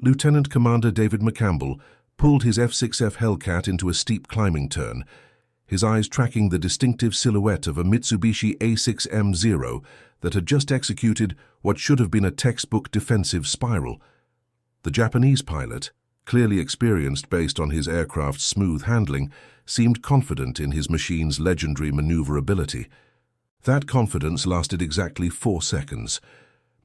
Lieutenant Commander David McCampbell pulled his F6F Hellcat into a steep climbing turn, his eyes tracking the distinctive silhouette of a Mitsubishi A6M0 that had just executed what should have been a textbook defensive spiral. The Japanese pilot, clearly experienced based on his aircraft's smooth handling, seemed confident in his machine's legendary maneuverability. That confidence lasted exactly 4 seconds.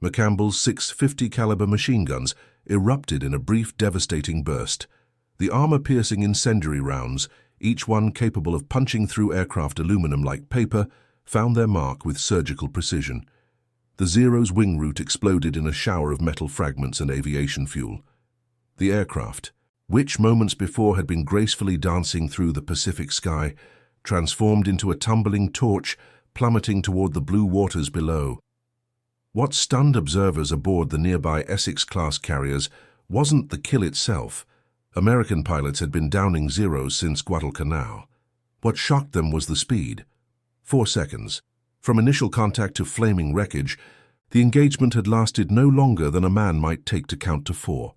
McCampbell's 650 caliber machine guns erupted in a brief, devastating burst. The armor-piercing incendiary rounds, each one capable of punching through aircraft aluminum like paper, found their mark with surgical precision. The Zero's wing root exploded in a shower of metal fragments and aviation fuel. The aircraft, which moments before had been gracefully dancing through the Pacific sky, transformed into a tumbling torch, plummeting toward the blue waters below. What stunned observers aboard the nearby Essex-class carriers wasn't the kill itself. American pilots had been downing Zeros since Guadalcanal. What shocked them was the speed. 4 seconds. From initial contact to flaming wreckage, the engagement had lasted no longer than a man might take to count to 4.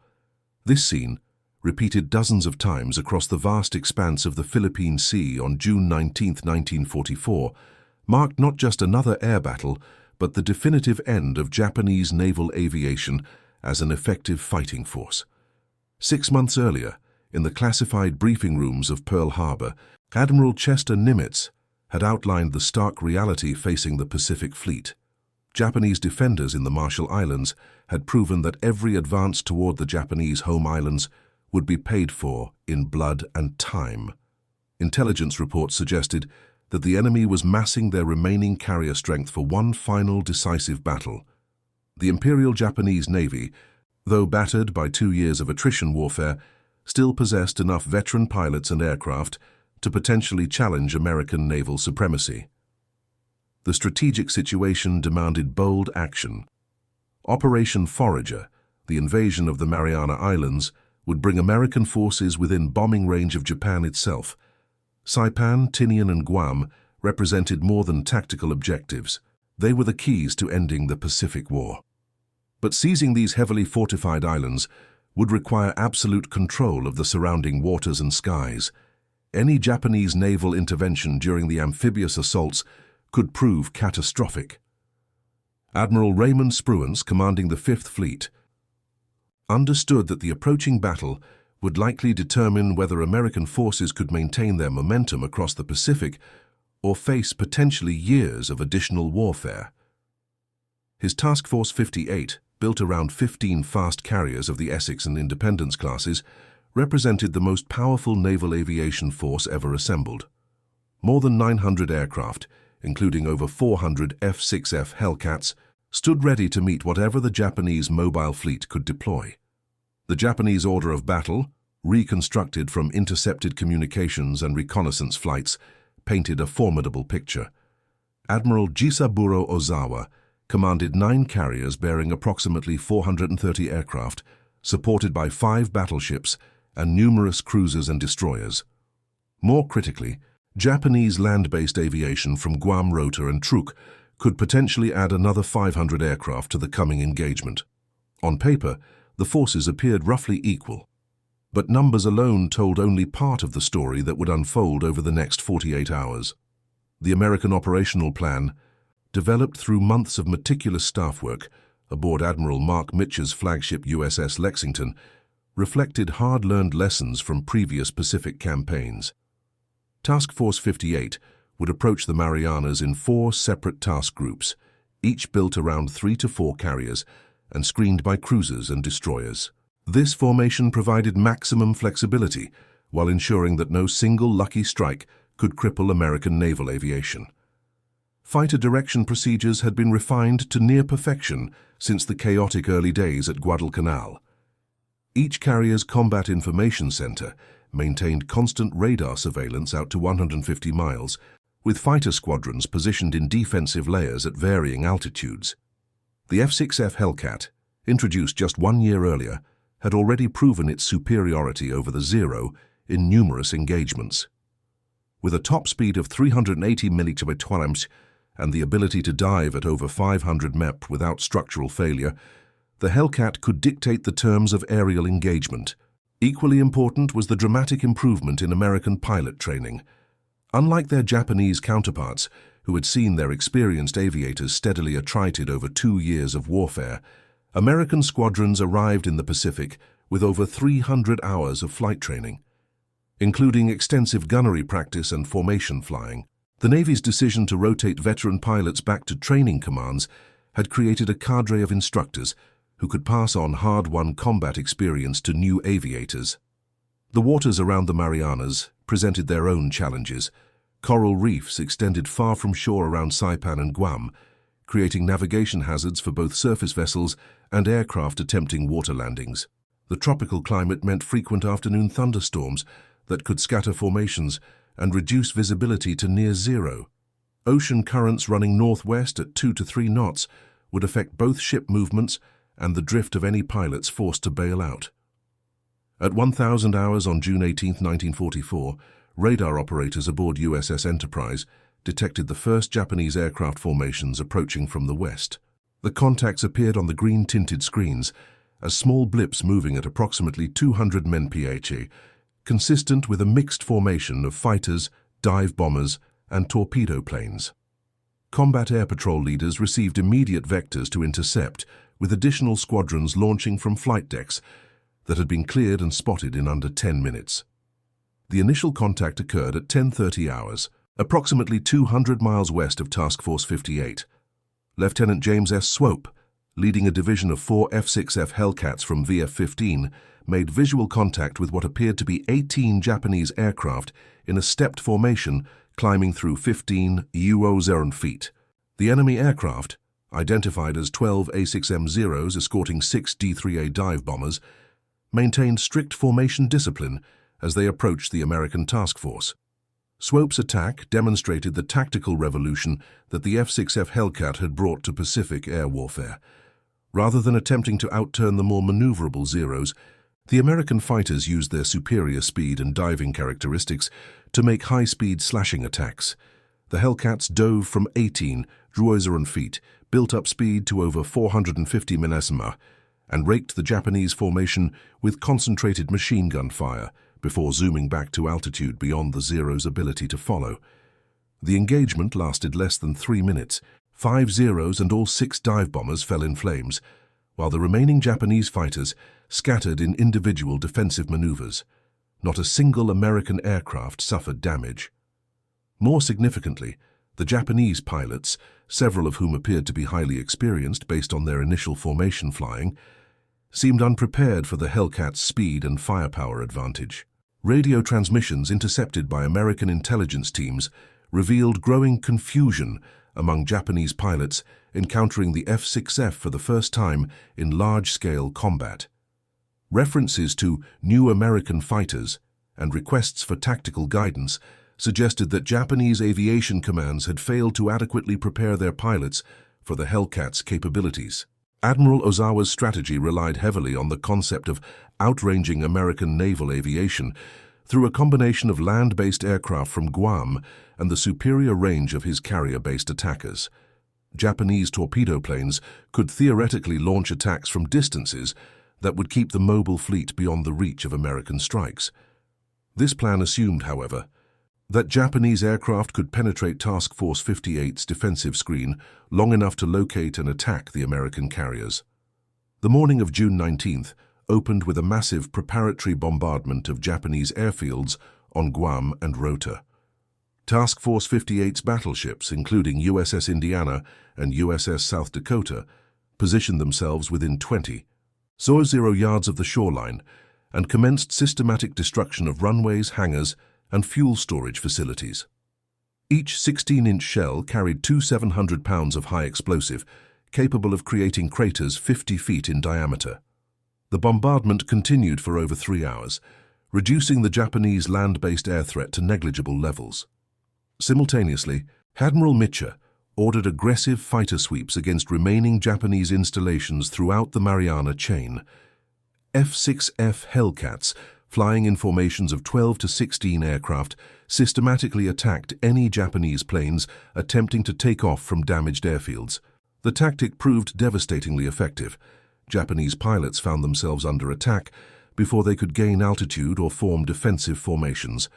This scene, repeated dozens of times across the vast expanse of the Philippine Sea on June 19, 1944, marked not just another air battle, but the definitive end of Japanese naval aviation as an effective fighting force. 6 months earlier, in the classified briefing rooms of Pearl Harbor, Admiral Chester Nimitz had outlined the stark reality facing the Pacific Fleet. Japanese defenders in the Marshall Islands had proven that every advance toward the Japanese home islands would be paid for in blood and time. Intelligence reports suggested that the enemy was massing their remaining carrier strength for one final decisive battle. The Imperial Japanese Navy, though battered by 2 years of attrition warfare, still possessed enough veteran pilots and aircraft to potentially challenge American naval supremacy. The strategic situation demanded bold action. Operation Forager, the invasion of the Mariana Islands, would bring American forces within bombing range of Japan itself. Saipan, Tinian, and Guam represented more than tactical objectives. They were the keys to ending the Pacific War. But seizing these heavily fortified islands would require absolute control of the surrounding waters and skies. Any Japanese naval intervention during the amphibious assaults could prove catastrophic. Admiral Raymond Spruance, commanding the Fifth Fleet, understood that the approaching battle would likely determine whether American forces could maintain their momentum across the Pacific or face potentially years of additional warfare. His Task Force 58, built around 15 fast carriers of the Essex and Independence classes, represented the most powerful naval aviation force ever assembled. More than 900 aircraft, including over 400 F6F Hellcats, stood ready to meet whatever the Japanese mobile fleet could deploy. The Japanese order of battle, reconstructed from intercepted communications and reconnaissance flights, painted a formidable picture. Admiral Jisaburo Ozawa commanded 9 carriers bearing approximately 430 aircraft, supported by 5 battleships and numerous cruisers and destroyers. More critically, Japanese land-based aviation from Guam, Rota, and Truk could potentially add another 500 aircraft to the coming engagement. On paper, the forces appeared roughly equal, but numbers alone told only part of the story that would unfold over the next 48 hours. The American operational plan, developed through months of meticulous staff work aboard Admiral Mark Mitch's flagship USS Lexington, reflected hard-learned lessons from previous Pacific campaigns. Task Force 58 would approach the Marianas in 4 separate task groups, each built around 3 to 4 carriers and screened by cruisers and destroyers. This formation provided maximum flexibility while ensuring that no single lucky strike could cripple American naval aviation. Fighter direction procedures had been refined to near perfection since the chaotic early days at Guadalcanal. Each carrier's Combat Information Center maintained constant radar surveillance out to 150 miles, with fighter squadrons positioned in defensive layers at varying altitudes. The F6F Hellcat, introduced just 1 year earlier, had already proven its superiority over the Zero in numerous engagements. With a top speed of 380 mph and the ability to dive at over 500 mph without structural failure, The Hellcat could dictate the terms of aerial engagement. Equally important was the dramatic improvement in American pilot training. Unlike their Japanese counterparts, who had seen their experienced aviators steadily attrited over 2 years of warfare, American squadrons arrived in the Pacific with over 300 hours of flight training, including extensive gunnery practice and formation flying. The Navy's decision to rotate veteran pilots back to training commands had created a cadre of instructors who could pass on hard-won combat experience to new aviators. The waters around the Marianas presented their own challenges. Coral reefs extended far from shore around Saipan and Guam, creating navigation hazards for both surface vessels and aircraft attempting water landings. The tropical climate meant frequent afternoon thunderstorms that could scatter formations and reduce visibility to near zero. Ocean currents running northwest at 2 to 3 knots would affect both ship movements and the drift of any pilots forced to bail out. At 1,000 hours on June 18, 1944, radar operators aboard USS Enterprise detected the first Japanese aircraft formations approaching from the west. The contacts appeared on the green-tinted screens as small blips moving at approximately 200 men/PHE, consistent with a mixed formation of fighters, dive bombers, and torpedo planes. Combat air patrol leaders received immediate vectors to intercept, with additional squadrons launching from flight decks that had been cleared and spotted in under 10 minutes. The initial contact occurred at 10:30 hours, approximately 200 miles west of Task Force 58. Lieutenant James S. Swope, leading a division of 4 F6F Hellcats from VF-15, made visual contact with what appeared to be 18 Japanese aircraft in a stepped formation climbing through 15 UO0 feet. The enemy aircraft, identified as 12 A6M-0s escorting 6 D-3A dive bombers, maintained strict formation discipline as they approached the American task force. Swope's attack demonstrated the tactical revolution that the F6F Hellcat had brought to Pacific air warfare. Rather than attempting to outturn the more maneuverable Zeros, the American fighters used their superior speed and diving characteristics to make high-speed slashing attacks. The Hellcats dove from 18 UO0 feet, built up speed to over 450 ms, and raked the Japanese formation with concentrated machine gun fire before zooming back to altitude beyond the Zero's ability to follow. The engagement lasted less than 3 minutes. 5 Zeros and all 6 dive bombers fell in flames, while the remaining Japanese fighters scattered in individual defensive maneuvers. Not a single American aircraft suffered damage. More significantly, the Japanese pilots, several of whom appeared to be highly experienced based on their initial formation flying, seemed unprepared for the Hellcat's speed and firepower advantage. Radio transmissions intercepted by American intelligence teams revealed growing confusion among Japanese pilots encountering the F6F for the first time in large-scale combat. References to new American fighters and requests for tactical guidance suggested that Japanese aviation commands had failed to adequately prepare their pilots for the Hellcats' capabilities. Admiral Ozawa's strategy relied heavily on the concept of outranging American naval aviation through a combination of land-based aircraft from Guam and the superior range of his carrier-based attackers. Japanese torpedo planes could theoretically launch attacks from distances that would keep the mobile fleet beyond the reach of American strikes. This plan assumed, however, that Japanese aircraft could penetrate Task Force 58's defensive screen long enough to locate and attack the American carriers. The morning of June 19th opened with a massive preparatory bombardment of Japanese airfields on Guam and Rota. Task Force 58's battleships, including USS Indiana and USS South Dakota, positioned themselves within 20, 0 yards of the shoreline and commenced systematic destruction of runways, hangars, and fuel storage facilities. Each 16-inch shell carried 2 700 pounds of high explosive, capable of creating craters 50 feet in diameter. The bombardment continued for over 3 hours, reducing the Japanese land-based air threat to negligible levels. Simultaneously, Admiral Mitchell ordered aggressive fighter sweeps against remaining Japanese installations throughout the Mariana chain. F6F Hellcats, flying in formations of 12 to 16 aircraft, systematically attacked any Japanese planes attempting to take off from damaged airfields. The tactic proved devastatingly effective. Japanese pilots found themselves under attack before they could gain altitude or form defensive formations.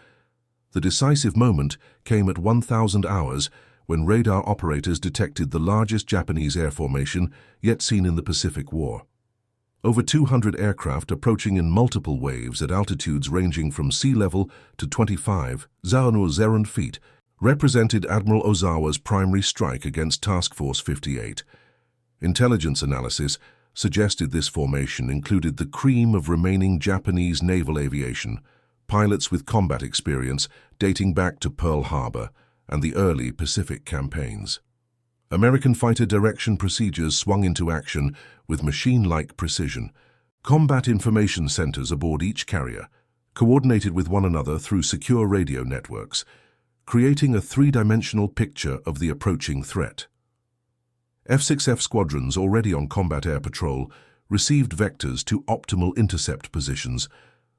The decisive moment came at 1,000 hours when radar operators detected the largest Japanese air formation yet seen in the Pacific War. Over 200 aircraft approaching in multiple waves at altitudes ranging from sea level to 25,000 feet represented Admiral Ozawa's primary strike against Task Force 58. Intelligence analysis suggested this formation included the cream of remaining Japanese naval aviation, pilots with combat experience dating back to Pearl Harbor and the early Pacific campaigns. American fighter direction procedures swung into action with machine-like precision. Combat information centers aboard each carrier coordinated with one another through secure radio networks, creating a three-dimensional picture of the approaching threat. F6F squadrons already on combat air patrol received vectors to optimal intercept positions,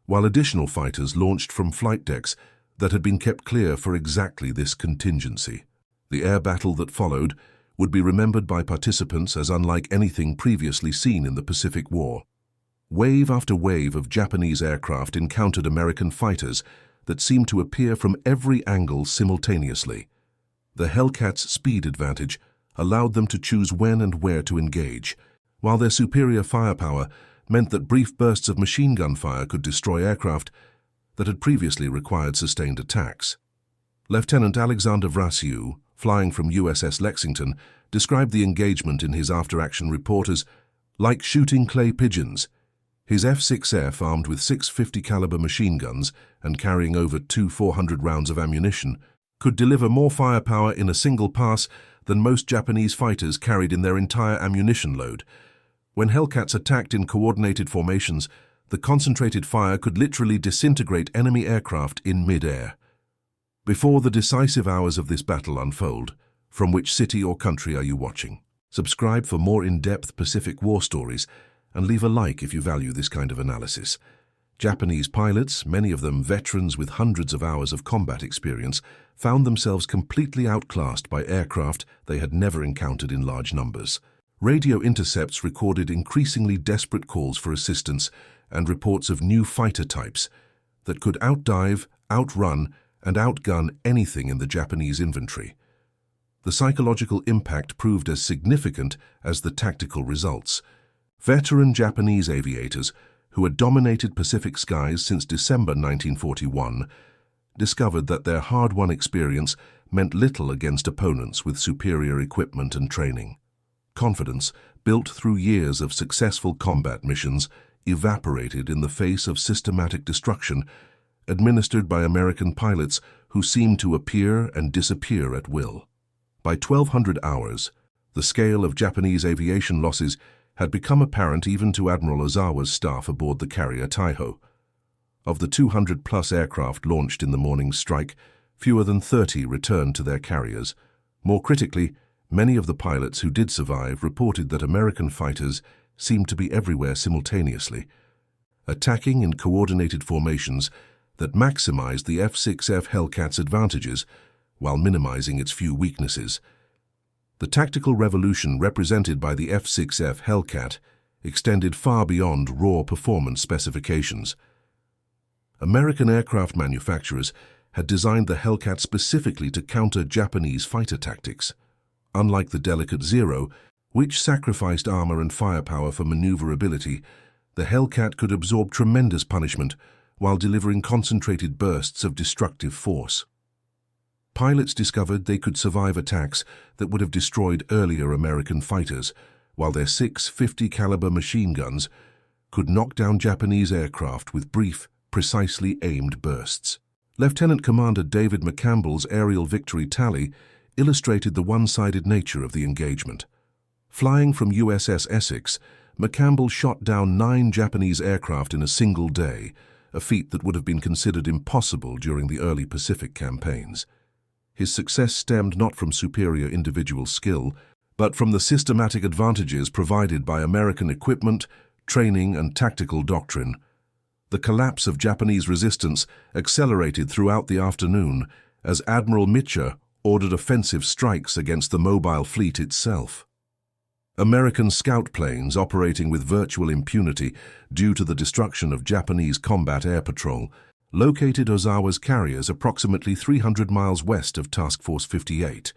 while additional fighters launched from flight decks that had been kept clear for exactly this contingency. The air battle that followed would be remembered by participants as unlike anything previously seen in the Pacific War. Wave after wave of Japanese aircraft encountered American fighters that seemed to appear from every angle simultaneously. The Hellcats' speed advantage allowed them to choose when and where to engage, while their superior firepower meant that brief bursts of machine gun fire could destroy aircraft that had previously required sustained attacks. Lieutenant Alexander Vrasiu, flying from USS Lexington, described the engagement in his after-action report as like shooting clay pigeons. His F6F, armed with 650 caliber machine guns and carrying over 400 rounds of ammunition, could deliver more firepower in a single pass than most Japanese fighters carried in their entire ammunition load. When Hellcats attacked in coordinated formations, the concentrated fire could literally disintegrate enemy aircraft in mid-air. Before the decisive hours of this battle unfold, from which city or country are you watching? Subscribe for more in-depth Pacific War stories and leave a like if you value this kind of analysis. Japanese pilots, many of them veterans with hundreds of hours of combat experience, found themselves completely outclassed by aircraft they had never encountered in large numbers. Radio intercepts recorded increasingly desperate calls for assistance and reports of new fighter types that could outdive, outrun, and outgun anything in the Japanese inventory. The psychological impact proved as significant as the tactical results. Veteran Japanese aviators, who had dominated Pacific skies since December 1941, discovered that their hard-won experience meant little against opponents with superior equipment and training. Confidence, built through years of successful combat missions, evaporated in the face of systematic destruction administered by American pilots who seemed to appear and disappear at will. By 1200 hours, the scale of Japanese aviation losses had become apparent even to Admiral Ozawa's staff aboard the carrier Taiho. Of the 200-plus aircraft launched in the morning's strike, fewer than 30 returned to their carriers. More critically, many of the pilots who did survive reported that American fighters seemed to be everywhere simultaneously, attacking in coordinated formations that maximized the F6F Hellcats' advantages while minimizing its few weaknesses. The tactical revolution represented by the F6F Hellcat extended far beyond raw performance specifications. American aircraft manufacturers had designed the Hellcat specifically to counter Japanese fighter tactics. Unlike the delicate Zero, which sacrificed armor and firepower for maneuverability, the Hellcat could absorb tremendous punishment while delivering concentrated bursts of destructive force. Pilots discovered they could survive attacks that would have destroyed earlier American fighters, while their 650 caliber machine guns could knock down Japanese aircraft with brief, precisely aimed bursts. Lieutenant Commander David McCampbell's aerial victory tally illustrated the one-sided nature of the engagement. Flying from USS Essex, McCampbell shot down 9 Japanese aircraft in a single day, a feat that would have been considered impossible during the early Pacific campaigns. His success stemmed not from superior individual skill, but from the systematic advantages provided by American equipment, training, and tactical doctrine. The collapse of Japanese resistance accelerated throughout the afternoon as Admiral Mitchell ordered offensive strikes against the mobile fleet itself. American scout planes operating with virtual impunity due to the destruction of Japanese combat air patrol located Ozawa's carriers approximately 300 miles west of Task Force 58.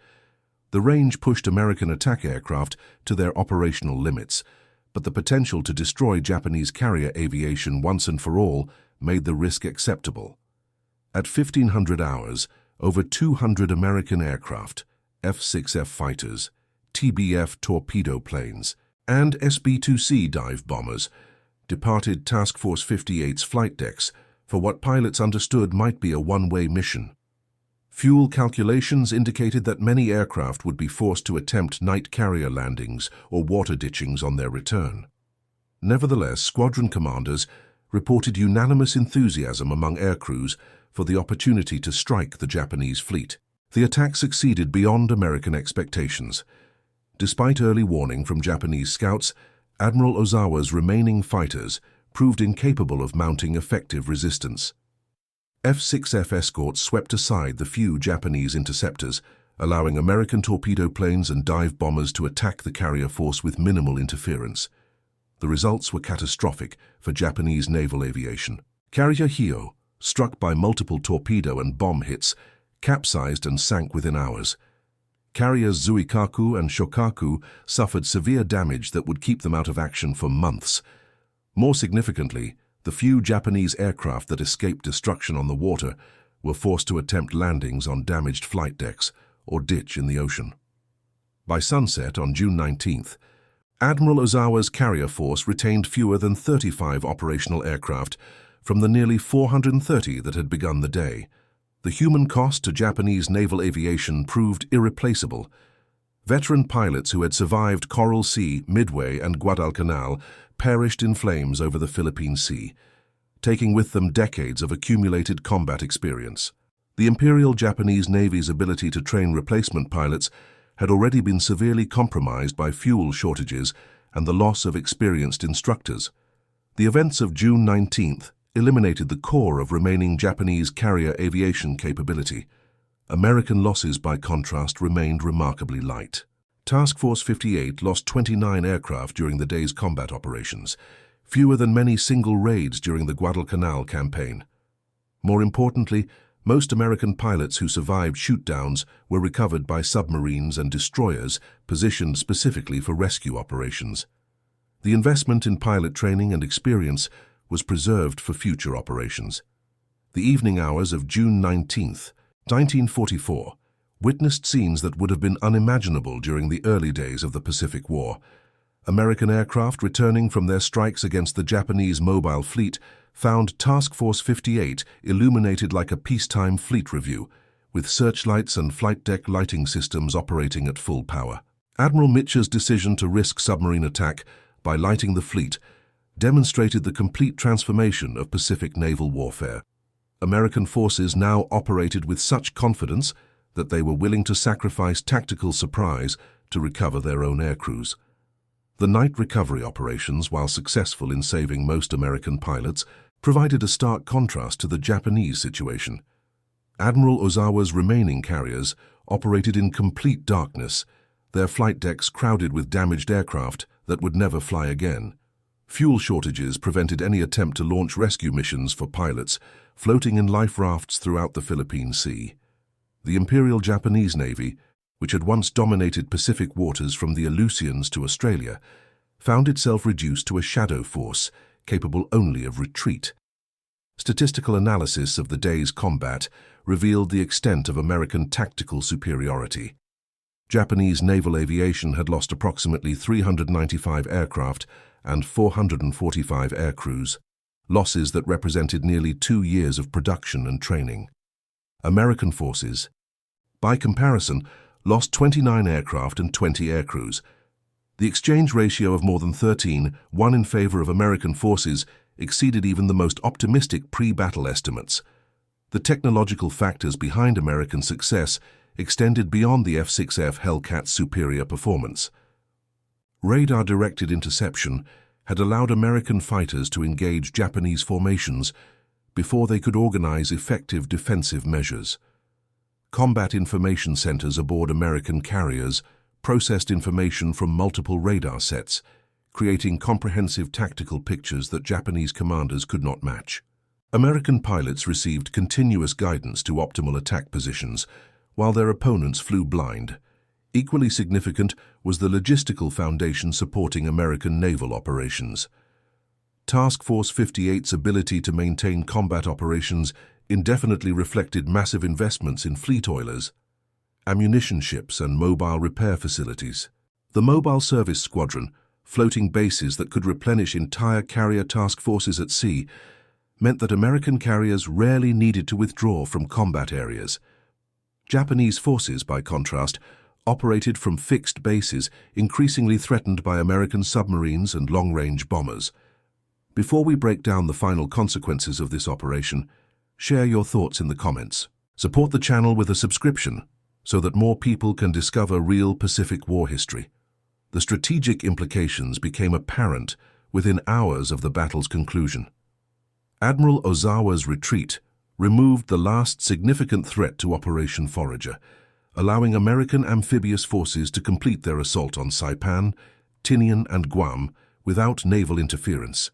The range pushed American attack aircraft to their operational limits, but the potential to destroy Japanese carrier aviation once and for all made the risk acceptable. At 1500 hours, over 200 American aircraft, F6F fighters, TBF torpedo planes, and SB-2C dive bombers departed Task Force 58's flight decks for what pilots understood might be a one-way mission. Fuel calculations indicated that many aircraft would be forced to attempt night carrier landings or water ditchings on their return. Nevertheless, squadron commanders reported unanimous enthusiasm among aircrews for the opportunity to strike the Japanese fleet. The attack succeeded beyond American expectations. Despite early warning from Japanese scouts, Admiral Ozawa's remaining fighters proved incapable of mounting effective resistance. F6F escorts swept aside the few Japanese interceptors, allowing American torpedo planes and dive bombers to attack the carrier force with minimal interference. The results were catastrophic for Japanese naval aviation. Carrier Hio, struck by multiple torpedo and bomb hits, capsized and sank within hours. Carriers Zuikaku and Shokaku suffered severe damage that would keep them out of action for months. More significantly, the few Japanese aircraft that escaped destruction on the water were forced to attempt landings on damaged flight decks or ditch in the ocean. By sunset on June 19th, Admiral Ozawa's carrier force retained fewer than 35 operational aircraft from the nearly 430 that had begun the day. The human cost to Japanese naval aviation proved irreplaceable. Veteran pilots who had survived Coral Sea, Midway, and Guadalcanal perished in flames over the Philippine Sea, taking with them decades of accumulated combat experience. The Imperial Japanese Navy's ability to train replacement pilots had already been severely compromised by fuel shortages and the loss of experienced instructors. The events of June 19th eliminated the core of remaining Japanese carrier aviation capability. American losses, by contrast, remained remarkably light. Task Force 58 lost 29 aircraft during the day's combat operations, fewer than many single raids during the Guadalcanal campaign. More importantly, most American pilots who survived shoot-downs were recovered by submarines and destroyers positioned specifically for rescue operations. The investment in pilot training and experience was preserved for future operations. The evening hours of June 19th, 1944, witnessed scenes that would have been unimaginable during the early days of the Pacific War. American aircraft returning from their strikes against the Japanese mobile fleet found Task Force 58 illuminated like a peacetime fleet review, with searchlights and flight deck lighting systems operating at full power. Admiral Mitchell's decision to risk submarine attack by lighting the fleet demonstrated the complete transformation of Pacific naval warfare. American forces now operated with such confidence that they were willing to sacrifice tactical surprise to recover their own aircrews. The night recovery operations, while successful in saving most American pilots, provided a stark contrast to the Japanese situation. Admiral Ozawa's remaining carriers operated in complete darkness, their flight decks crowded with damaged aircraft that would never fly again. Fuel shortages prevented any attempt to launch rescue missions for pilots floating in life rafts throughout the Philippine Sea. The Imperial Japanese Navy, which had once dominated Pacific waters from the Aleutians to Australia, found itself reduced to a shadow force capable only of retreat. Statistical analysis of the day's combat revealed the extent of American tactical superiority. Japanese naval aviation had lost approximately 395 aircraft and 445 aircrews, losses that represented nearly 2 years of production and training. American forces, by comparison, lost 29 aircraft and 20 aircrews. The exchange ratio of more than 13:1 in favor of American forces exceeded even the most optimistic pre-battle estimates. The technological factors behind American success extended beyond the F6F Hellcats' superior performance. Radar-directed interception had allowed American fighters to engage Japanese formations before they could organize effective defensive measures. Combat information centers aboard American carriers processed information from multiple radar sets, creating comprehensive tactical pictures that Japanese commanders could not match. American pilots received continuous guidance to optimal attack positions, while their opponents flew blind. Equally significant was the logistical foundation supporting American naval operations. Task Force 58's ability to maintain combat operations indefinitely reflected massive investments in fleet oilers, ammunition ships, and mobile repair facilities. The Mobile Service Squadron, floating bases that could replenish entire carrier task forces at sea, meant that American carriers rarely needed to withdraw from combat areas. Japanese forces, by contrast, operated from fixed bases, increasingly threatened by American submarines and long-range bombers. Before we break down the final consequences of this operation, share your thoughts in the comments. Support the channel with a subscription so that more people can discover real Pacific War history. The strategic implications became apparent within hours of the battle's conclusion. Admiral Ozawa's retreat removed the last significant threat to Operation Forager, allowing American amphibious forces to complete their assault on Saipan, Tinian, and Guam without naval interference.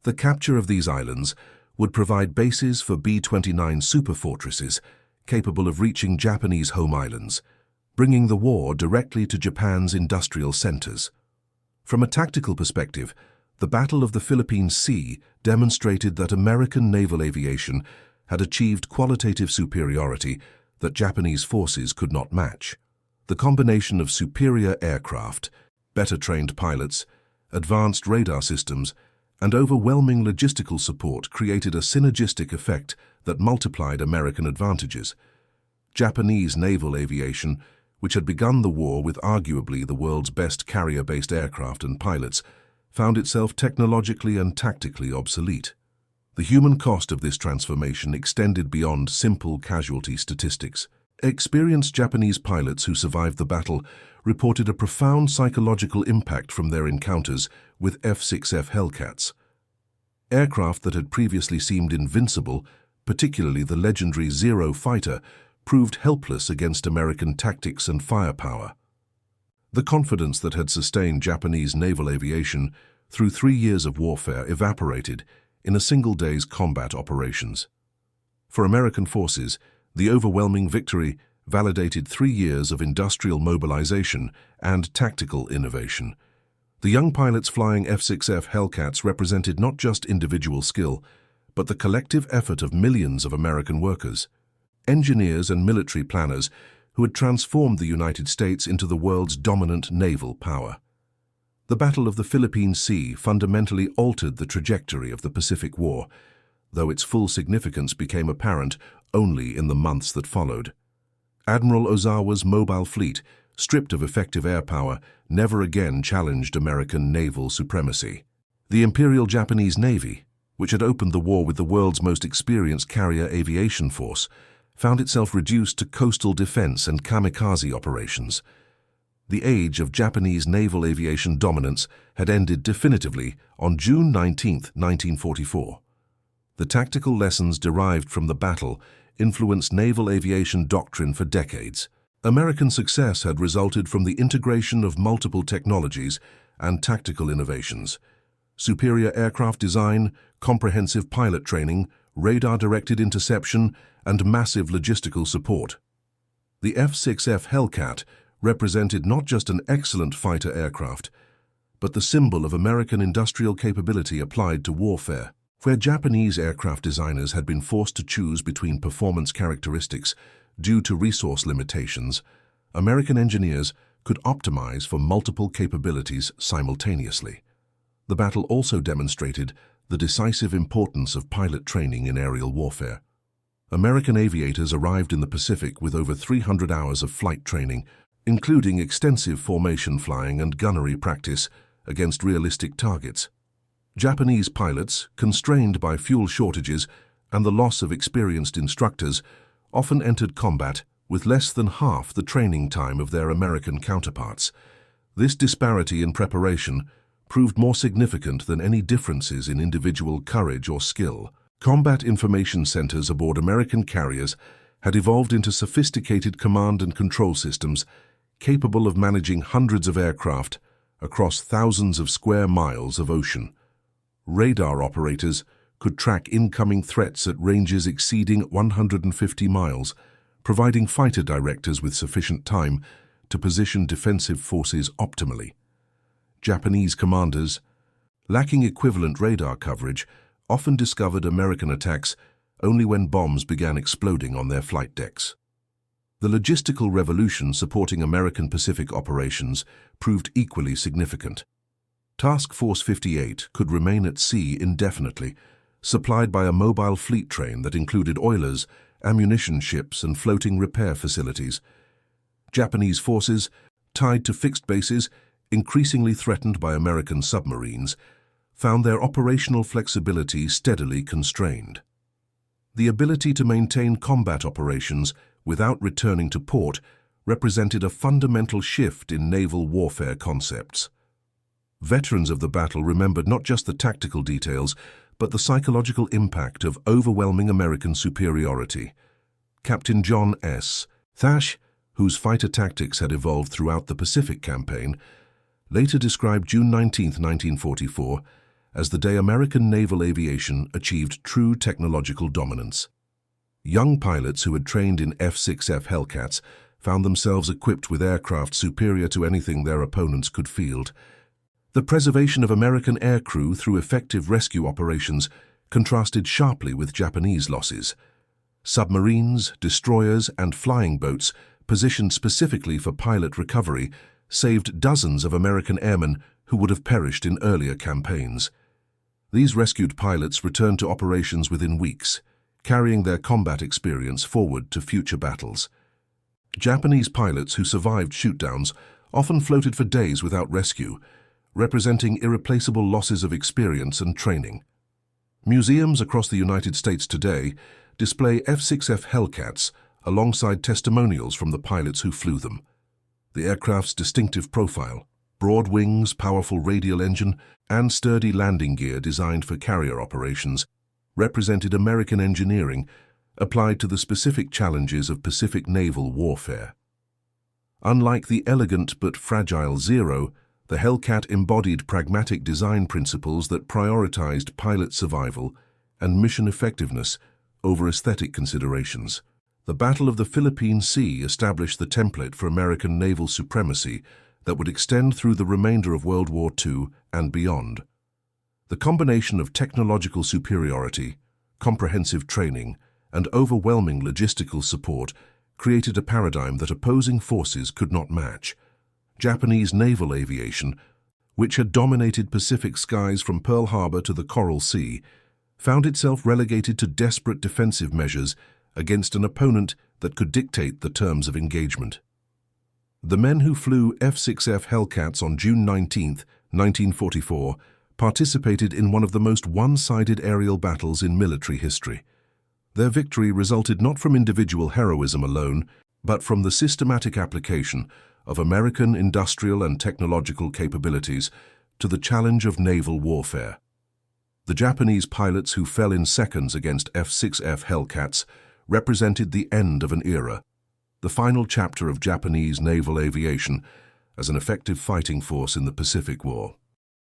The capture of these islands would provide bases for B-29 superfortresses capable of reaching Japanese home islands, bringing the war directly to Japan's industrial centers. From a tactical perspective, the Battle of the Philippine Sea demonstrated that American naval aviation had achieved qualitative superiority that Japanese forces could not match. The combination of superior aircraft, better trained pilots, advanced radar systems, and overwhelming logistical support created a synergistic effect that multiplied American advantages. Japanese naval aviation, which had begun the war with arguably the world's best carrier-based aircraft and pilots, found itself technologically and tactically obsolete. The human cost of this transformation extended beyond simple casualty statistics. Experienced Japanese pilots who survived the battle reported a profound psychological impact from their encounters with F6F Hellcats. Aircraft that had previously seemed invincible, particularly the legendary Zero fighter, proved helpless against American tactics and firepower. The confidence that had sustained Japanese naval aviation through 3 years of warfare evaporated in a single day's combat operations. For American forces, the overwhelming victory validated 3 years of industrial mobilization and tactical innovation. The young pilots flying F6F Hellcats represented not just individual skill, but the collective effort of millions of American workers, engineers and military planners who had transformed the United States into the world's dominant naval power. The Battle of the Philippine Sea fundamentally altered the trajectory of the Pacific War, though its full significance became apparent only in the months that followed. Admiral Ozawa's mobile fleet, stripped of effective air power, never again challenged American naval supremacy. The Imperial Japanese Navy, which had opened the war with the world's most experienced carrier aviation force, found itself reduced to coastal defense and kamikaze operations. The age of Japanese naval aviation dominance had ended definitively on June 19, 1944. The tactical lessons derived from the battle influenced naval aviation doctrine for decades. American success had resulted from the integration of multiple technologies and tactical innovations: superior aircraft design, comprehensive pilot training, radar-directed interception, and massive logistical support. The F6F Hellcat represented not just an excellent fighter aircraft, but the symbol of American industrial capability applied to warfare. Where Japanese aircraft designers had been forced to choose between performance characteristics due to resource limitations, American engineers could optimize for multiple capabilities simultaneously. The battle also demonstrated the decisive importance of pilot training in aerial warfare. American aviators arrived in the Pacific with over 300 hours of flight training, including extensive formation flying and gunnery practice against realistic targets. Japanese pilots, constrained by fuel shortages and the loss of experienced instructors, often entered combat with less than half the training time of their American counterparts. This disparity in preparation proved more significant than any differences in individual courage or skill. Combat information centers aboard American carriers had evolved into sophisticated command and control systems capable of managing hundreds of aircraft across thousands of square miles of ocean. Radar operators could track incoming threats at ranges exceeding 150 miles, providing fighter directors with sufficient time to position defensive forces optimally. Japanese commanders, lacking equivalent radar coverage, often discovered American attacks only when bombs began exploding on their flight decks. The logistical revolution supporting American Pacific operations proved equally significant. Task Force 58 could remain at sea indefinitely, supplied by a mobile fleet train that included oilers, ammunition ships, and floating repair facilities. Japanese forces, tied to fixed bases, increasingly threatened by American submarines, found their operational flexibility steadily constrained. The ability to maintain combat operations without returning to port represented a fundamental shift in naval warfare concepts. Veterans of the battle remembered not just the tactical details, but the psychological impact of overwhelming American superiority. Captain John S. Thash, whose fighter tactics had evolved throughout the Pacific campaign, later described June 19, 1944, as the day American naval aviation achieved true technological dominance. Young pilots who had trained in F6F Hellcats found themselves equipped with aircraft superior to anything their opponents could field. The preservation of American aircrew through effective rescue operations contrasted sharply with Japanese losses. Submarines, destroyers, and flying boats, positioned specifically for pilot recovery, saved dozens of American airmen who would have perished in earlier campaigns. These rescued pilots returned to operations within weeks, carrying their combat experience forward to future battles. Japanese pilots who survived shootdowns often floated for days without rescue, representing irreplaceable losses of experience and training. Museums across the United States today display F6F Hellcats alongside testimonials from the pilots who flew them. The aircraft's distinctive profile, broad wings, powerful radial engine, and sturdy landing gear designed for carrier operations, represented American engineering applied to the specific challenges of Pacific naval warfare. Unlike the elegant but fragile Zero, the Hellcat embodied pragmatic design principles that prioritized pilot survival and mission effectiveness over aesthetic considerations. The Battle of the Philippine Sea established the template for American naval supremacy that would extend through the remainder of World War II and beyond. The combination of technological superiority, comprehensive training, and overwhelming logistical support created a paradigm that opposing forces could not match. Japanese naval aviation, which had dominated Pacific skies from Pearl Harbor to the Coral Sea, found itself relegated to desperate defensive measures against an opponent that could dictate the terms of engagement. The men who flew F6F Hellcats on June 19, 1944, participated in one of the most one-sided aerial battles in military history. Their victory resulted not from individual heroism alone, but from the systematic application of American industrial and technological capabilities to the challenge of naval warfare. The Japanese pilots who fell in seconds against F6F Hellcats represented the end of an era, the final chapter of Japanese naval aviation as an effective fighting force in the Pacific War.